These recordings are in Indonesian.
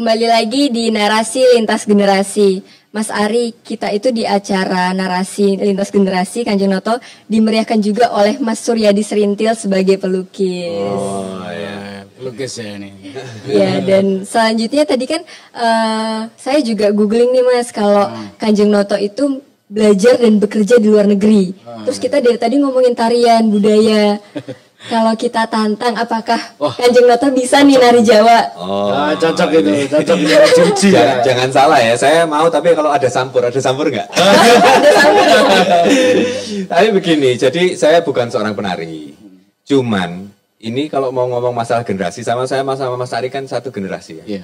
kembali lagi di Narasi Lintas Generasi. Mas Ari, kita itu di acara Narasi Lintas Generasi Kanjeng Noto dimeriahkan juga oleh Mas Suryadi Serintil sebagai pelukis. Oh ya, pelukis ya ini. Ya, dan selanjutnya tadi kan saya juga googling nih Mas, kalau Kanjeng Noto itu belajar dan bekerja di luar negeri. Terus kita dari tadi ngomongin tarian, budaya. Kalau kita tantang, apakah Kanjeng Noto bisa nih nari Jawa? Cocok itu, cocok cuci. Jangan salah ya, saya mau tapi kalau ada sampur nggak? Ada sama. Tapi begini, jadi saya bukan seorang penari. Cuman ini kalau mau ngomong masalah generasi sama Mas Ari kan satu generasi ya. Iya.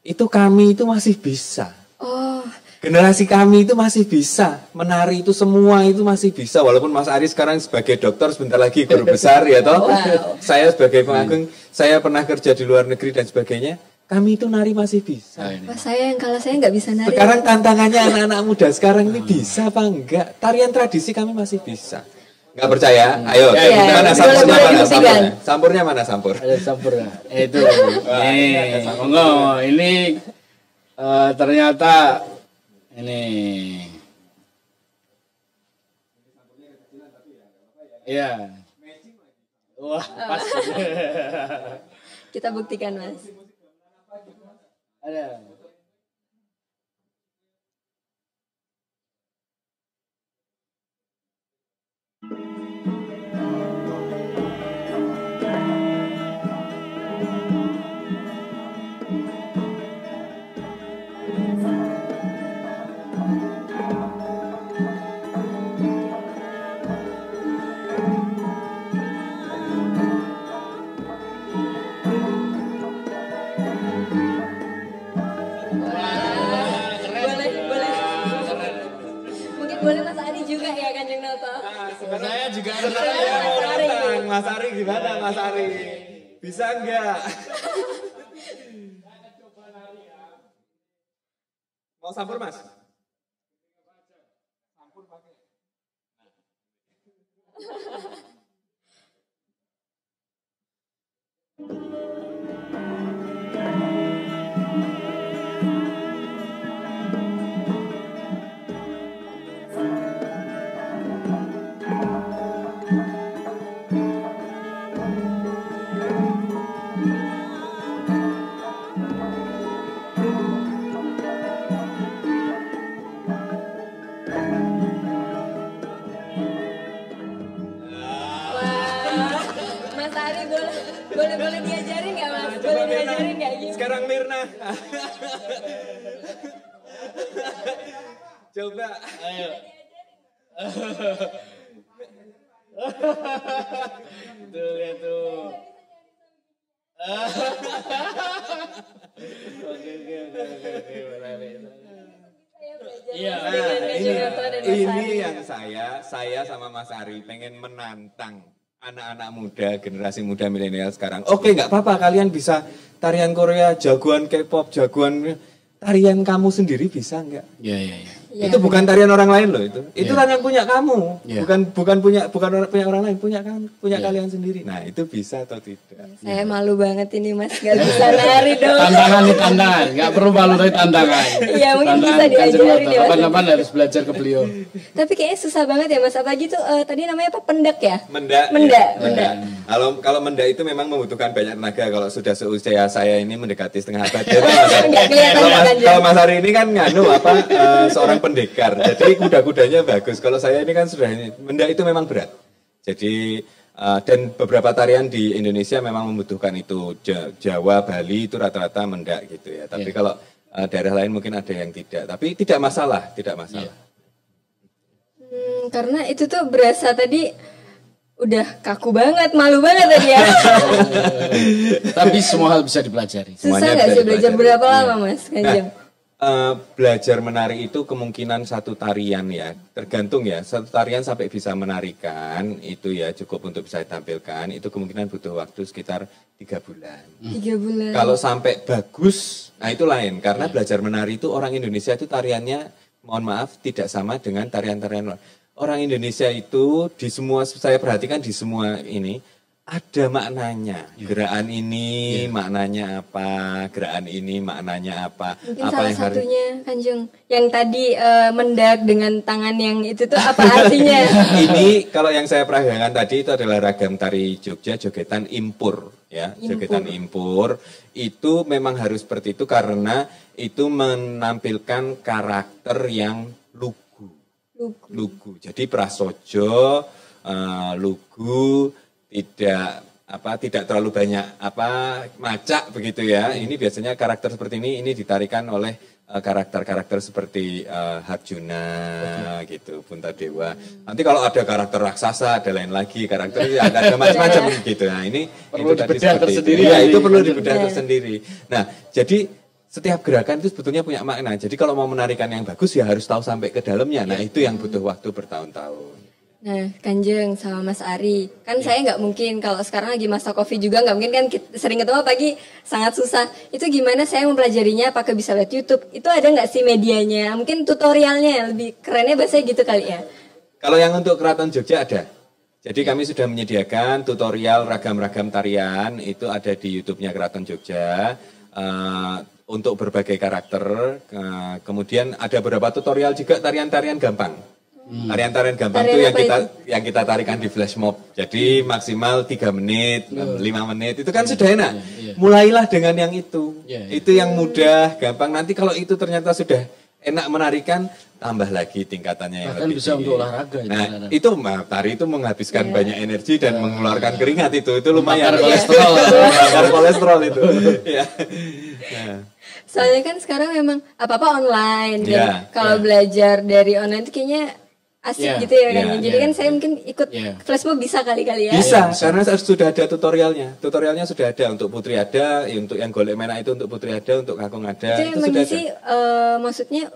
Itu kami itu masih bisa. Oh, Generasi kami itu masih bisa menari, itu semua itu masih bisa, walaupun Mas Ari sekarang sebagai dokter, sebentar lagi guru besar ya toh. Wow. Saya sebagai pengagung, saya pernah kerja di luar negeri dan sebagainya. Kami itu nari masih bisa. Wah, kalau saya nggak bisa nari. Sekarang tantangannya anak-anak muda sekarang ini bisa apa enggak? Tarian tradisi kami masih bisa. Enggak percaya? Ayo, Ya, mana boleh sampurnya mana? dibuktikan. Sampurnya mana sampur? Ada campur ya. Itu. Nih, monggo. Ini ternyata ini. Iya. Wah, pas. Kita buktikan Mas. Ada. Boleh. Mungkin boleh Mas Ari juga ya Kanjeng Noto. Saya juga ada. Mas Ari gimana Mas Ari? Bisa enggak? Mau sampur Mas? Sampur pakai. Wah, Mas Ari boleh diajarin nggak Mas? Boleh diajarin nggak gitu? Sekarang Mirna. Coba. Ayo. Tuh lihat tuh. Oke. Iya. Ini yang saya sama Mas Ari pengen menantang anak-anak muda, generasi muda milenial sekarang. Oke, nggak apa-apa, kalian bisa tarian Korea, jagoan K-pop, jagoan tarian kamu sendiri bisa nggak? Iya. Ya, Itu bukan tarian orang lain loh itu. Itu Iya. tarian punya kamu, Iya. bukan punya orang lain, punya kalian sendiri. Nah, itu bisa atau tidak? Saya malu banget ini Mas, nggak bisa nari dong. Tantangan, nggak perlu malu tapi tantangan. Iya, mungkin bisa Tantangan, diajarin ya, Mas. Kapan-kapan harus belajar ke beliau. Tapi kayaknya susah banget ya Mas, apalagi tuh tadi namanya apa, pendak ya? Menda. Menda. Kalau menda itu memang membutuhkan banyak tenaga. Kalau sudah seusia saya ini mendekati setengah abad. Ya, Nggak kelihatan ya, Kanjeng. kalau Mas Ari ini kan seorang pendekar. Jadi kuda-kudanya bagus. Kalau saya ini kan sudah menda itu memang berat. Jadi dan beberapa tarian di Indonesia memang membutuhkan itu. Jawa, Bali itu rata-rata menda gitu ya. Tapi kalau daerah lain mungkin ada yang tidak. Tapi tidak masalah. Karena itu tuh berasa tadi udah kaku banget, malu banget tadi ya. Tapi semua hal bisa dipelajari. Susah Semuanya nggak bisa sih belajar dipelajari. berapa lama Mas Kanjeng? Belajar menari itu kemungkinan satu tarian ya, tergantung ya, satu tarian sampai bisa menarikan itu ya cukup untuk bisa ditampilkan, itu kemungkinan butuh waktu sekitar 3 bulan. 3 bulan. Kalau sampai bagus, nah itu lain, karena belajar menari itu orang Indonesia itu tariannya, mohon maaf, tidak sama dengan tarian-tarian luar. Orang Indonesia itu di semua, saya perhatikan di semua ini, ada maknanya. Gerakan ini maknanya apa? Gerakan ini maknanya apa? Mungkin Apa salah yang harus satunya Kanjeng yang tadi mendak dengan tangan yang itu tuh apa artinya? ini kalau yang saya peragakan tadi itu adalah ragam tari Jogja, jogetan impur ya, jogetan impur. Itu memang harus seperti itu karena itu menampilkan karakter yang lugu. Jadi prasojo, lugu, tidak terlalu banyak macak begitu ya. Ini biasanya karakter seperti ini ditarikan oleh karakter-karakter seperti Harjuna gitu, Puntadewa. Nanti kalau ada karakter raksasa ada lain lagi, karakter ada macam-macam gitu. Nah, ini perlu itu tadi dibedah seperti tersendiri. itu. Ya, itu perlu dibedah tersendiri. Nah, jadi setiap gerakan itu sebetulnya punya makna. Jadi kalau mau menarikan yang bagus ya harus tahu sampai ke dalamnya. Nah, itu yang butuh waktu bertahun-tahun. Nah, Kanjeng sama Mas Ari, kan saya nggak mungkin kalau sekarang lagi masa COVID juga nggak mungkin kan sering ketemu pagi sangat susah. Itu gimana saya mempelajarinya? Apakah bisa lihat YouTube? Itu ada nggak sih medianya? Mungkin tutorialnya lebih kerennya bahasa gitu kali ya? Kalau yang untuk Keraton Jogja ada. Jadi kami sudah menyediakan tutorial ragam-ragam tarian itu ada di YouTube-nya Keraton Jogja. Untuk berbagai karakter, kemudian ada beberapa tutorial juga tarian-tarian gampang. Tarian-tarian gampang itu yang kita tarikan di flash mob. Jadi maksimal 3 menit, 5 menit itu kan sudah enak. Mulailah dengan yang itu. Itu yang mudah, gampang. Nanti kalau itu ternyata sudah enak menarikan, tambah lagi tingkatannya yang lebih bisa tinggi. untuk olahraga. Nah, itu tari itu menghabiskan banyak energi dan mengeluarkan keringat itu lumayan. Bakar kolesterol itu. Ya. Nah. Soalnya kan sekarang memang apa-apa online. Kalau belajar dari online itu kayaknya asik gitu ya kan. Jadi kan saya mungkin ikut flashmob bisa kali-kali ya. Bisa, karena sudah ada tutorialnya. Tutorialnya sudah ada untuk Putri ada, untuk yang golek menak itu untuk Putri ada, untuk Kakung ada. Itu sudah ada. Maksudnya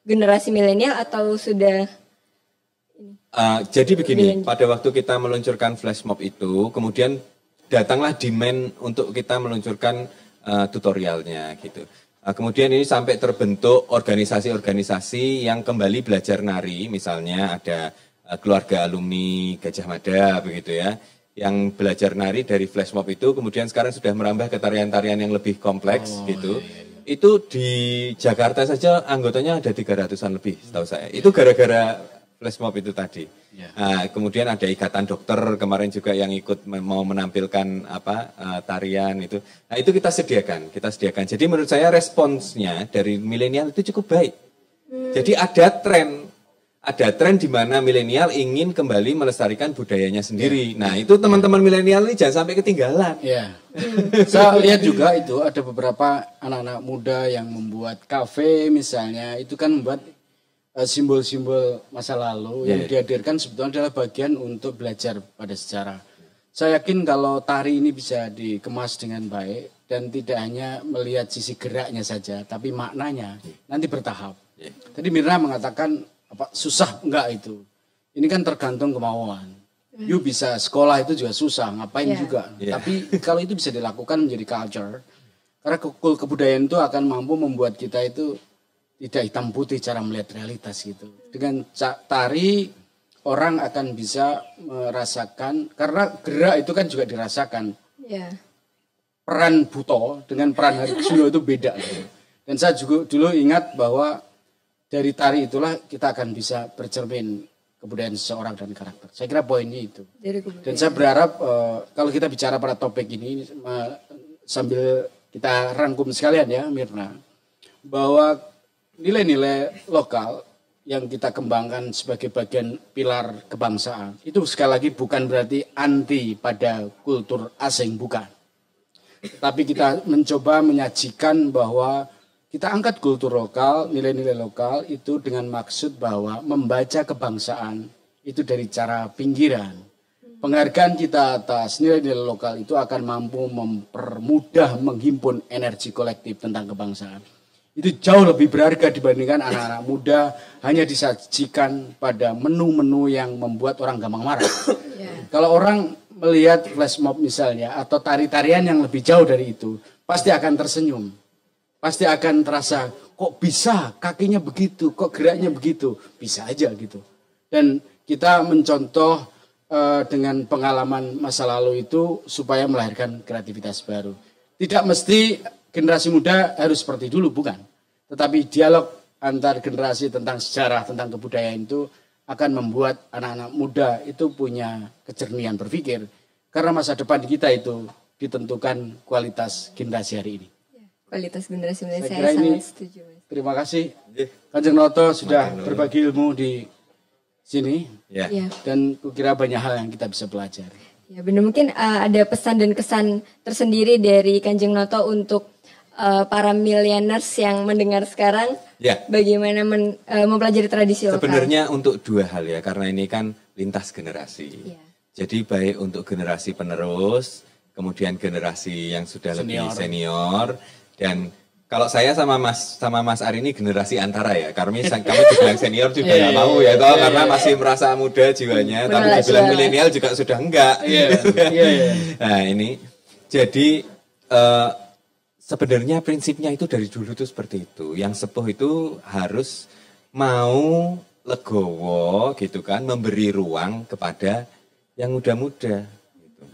generasi milenial atau sudah? Jadi begini, pada waktu kita meluncurkan flashmob itu, kemudian datanglah demand untuk kita meluncurkan tutorialnya gitu. Kemudian ini sampai terbentuk organisasi-organisasi yang kembali belajar nari, misalnya ada keluarga alumni Gajah Mada begitu ya, yang belajar nari dari flash mob itu, kemudian sekarang sudah merambah ke tarian-tarian yang lebih kompleks gitu. Itu di Jakarta saja anggotanya ada 300-an lebih setahu saya. Itu gara-gara flash mob itu tadi. Nah, kemudian ada ikatan dokter kemarin juga yang ikut mau menampilkan tarian itu. Nah, itu kita sediakan. Jadi menurut saya responsnya dari milenial itu cukup baik. Jadi ada tren di mana milenial ingin kembali melestarikan budayanya sendiri. Nah, itu teman-teman milenial ini jangan sampai ketinggalan. Saya lihat juga itu ada beberapa anak-anak muda yang membuat kafe misalnya, itu kan membuat simbol-simbol masa lalu yang dihadirkan sebetulnya adalah bagian untuk belajar pada sejarah. Saya yakin kalau tari ini bisa dikemas dengan baik dan tidak hanya melihat sisi geraknya saja, tapi maknanya nanti bertahap. Tadi Mirna mengatakan susah enggak itu. Ini kan tergantung kemauan. You bisa sekolah itu juga susah, ngapain juga. Tapi kalau itu bisa dilakukan menjadi culture, karena kebudayaan itu akan mampu membuat kita itu tidak hitam putih cara melihat realitas gitu. Dengan tari orang akan bisa merasakan, karena gerak itu kan juga dirasakan. Peran Buto dengan peran Harjuno itu beda gitu. Dan saya juga dulu ingat bahwa dari tari itulah kita akan bisa bercermin kebudayaan seseorang dan karakter. Saya kira poinnya itu. Dan saya berharap kalau kita bicara pada topik ini sambil kita rangkum sekalian ya Mirna, bahwa nilai-nilai lokal yang kita kembangkan sebagai bagian pilar kebangsaan itu sekali lagi bukan berarti anti pada kultur asing, bukan. Tapi kita mencoba menyajikan bahwa kita angkat kultur lokal, nilai-nilai lokal itu dengan maksud bahwa membaca kebangsaan itu dari cara pinggiran. Penghargaan kita atas nilai-nilai lokal itu akan mampu mempermudah menghimpun energi kolektif tentang kebangsaan. Itu jauh lebih berharga dibandingkan anak-anak muda hanya disajikan pada menu-menu yang membuat orang gampang marah. Kalau orang melihat flash mob misalnya atau tari-tarian yang lebih jauh dari itu, pasti akan tersenyum. Pasti akan terasa, kok bisa kakinya begitu, kok geraknya begitu. Bisa aja gitu. Dan kita mencontoh dengan pengalaman masa lalu itu supaya melahirkan kreativitas baru. Tidak mesti generasi muda harus seperti dulu, bukan. Tetapi dialog antar generasi tentang sejarah, tentang kebudayaan itu akan membuat anak-anak muda itu punya kejernihan berpikir. Karena masa depan kita itu ditentukan kualitas generasi hari ini. Kualitas generasi muda, Saya kira saya ini, sangat setuju, Mas. terima kasih Kanjeng Noto sudah berbagi ilmu di sini. Ya. Ya. Dan kukira banyak hal yang kita bisa pelajari. Ya benar, mungkin ada pesan dan kesan tersendiri dari Kanjeng Noto untuk para millennials yang mendengar sekarang. Ya. Bagaimana mempelajari tradisi lokal. Sebenarnya untuk dua hal ya, karena ini kan lintas generasi. Ya. Jadi baik untuk generasi penerus, kemudian generasi yang sudah lebih senior, dan kalau saya sama Mas Ari ini generasi antara ya, karena kami dibilang senior juga nggak mau ya, toh karena masih merasa muda jiwanya, tapi dibilang milenial juga sudah enggak. Nah ini, jadi sebenarnya prinsipnya itu dari dulu tuh seperti itu. Yang sepuh itu harus mau legowo gitu kan, memberi ruang kepada yang muda-muda. Gitu.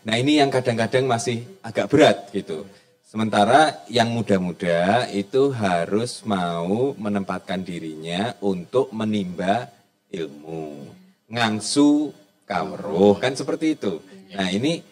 Nah ini yang kadang-kadang masih agak berat gitu. Sementara yang muda-muda itu harus mau menempatkan dirinya untuk menimba ilmu, ngangsu kawruh, kan seperti itu. Nah ini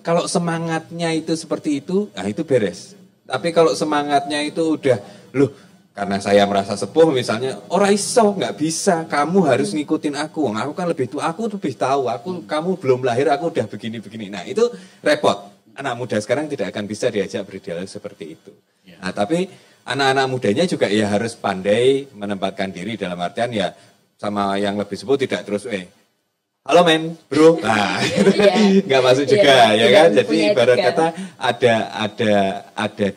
kalau semangatnya itu seperti itu, nah itu beres. Tapi kalau semangatnya itu udah, loh karena saya merasa sepuh misalnya, ora iso, nggak bisa, kamu harus ngikutin aku kan lebih tua, aku lebih tahu, kamu belum lahir, aku udah begini-begini. Nah itu repot. Anak muda sekarang tidak akan bisa diajak berdialog seperti itu. Nah tapi anak-anak mudanya juga ya harus pandai menempatkan diri dalam artian ya sama yang lebih sepuh tidak terus halo men, bro, nah nggak masuk juga ya kan. Jadi ibarat kata ada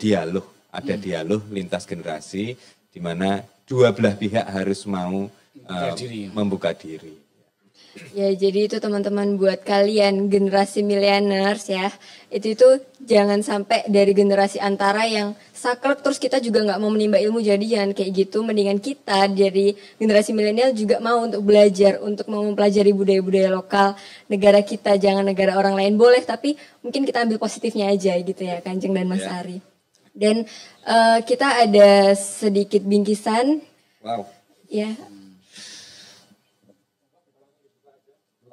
dialog lintas generasi di mana dua belah pihak harus mau membuka diri. Ya jadi itu teman-teman buat kalian generasi millennials ya, itu jangan sampai dari generasi antara yang saklek terus kita juga nggak mau menimba ilmu, jadi jangan kayak gitu. Mendingan kita dari generasi milenial juga mau untuk belajar, untuk mau mempelajari budaya-budaya lokal negara kita, jangan negara orang lain boleh, tapi mungkin kita ambil positifnya aja gitu ya Kanjeng dan Mas Ari. Dan kita ada sedikit bingkisan. Wow. Ya.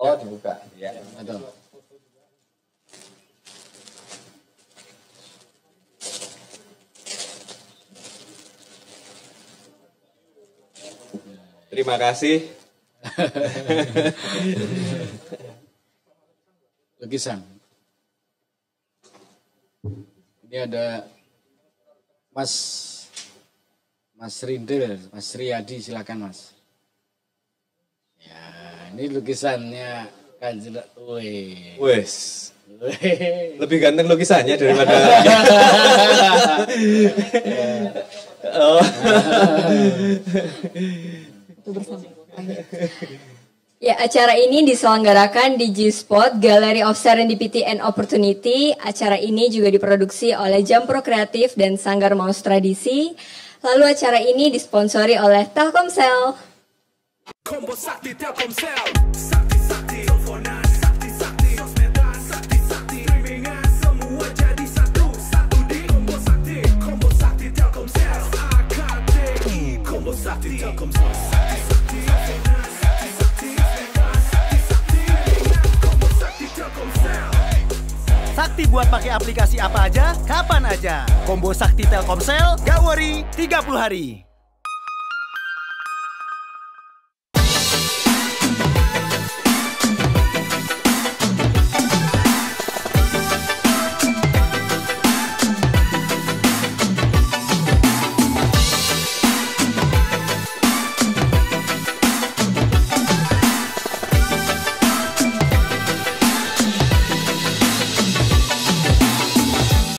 Oh dibuka, ya. Betul. Terima kasih. Lukisan. Ini ada Mas Rindel, Mas Riyadi, silakan Mas. Ini lukisannya Kanjeng. Wes. Lebih ganteng lukisannya daripada. Oh. Ya, acara ini diselenggarakan di G-Spot, Gallery of Serendipity and Opportunity. Acara ini juga diproduksi oleh Jampro Kreatif dan Sanggar Maus Tradisi. Lalu acara ini disponsori oleh Telkomsel. Combo Sakti Telkomsel, Sakti teleponan, Sakti sosmedan, Sakti streamingan, semua jadi satu di Combo Sakti Telkomsel, AKTI, Combo Sakti Telkomsel, Sakti teleponan, Sakti streamingan, Combo Sakti Telkomsel. Sakti buat pakai aplikasi apa aja, kapan aja. Combo Sakti Telkomsel, gak worry, 30 hari.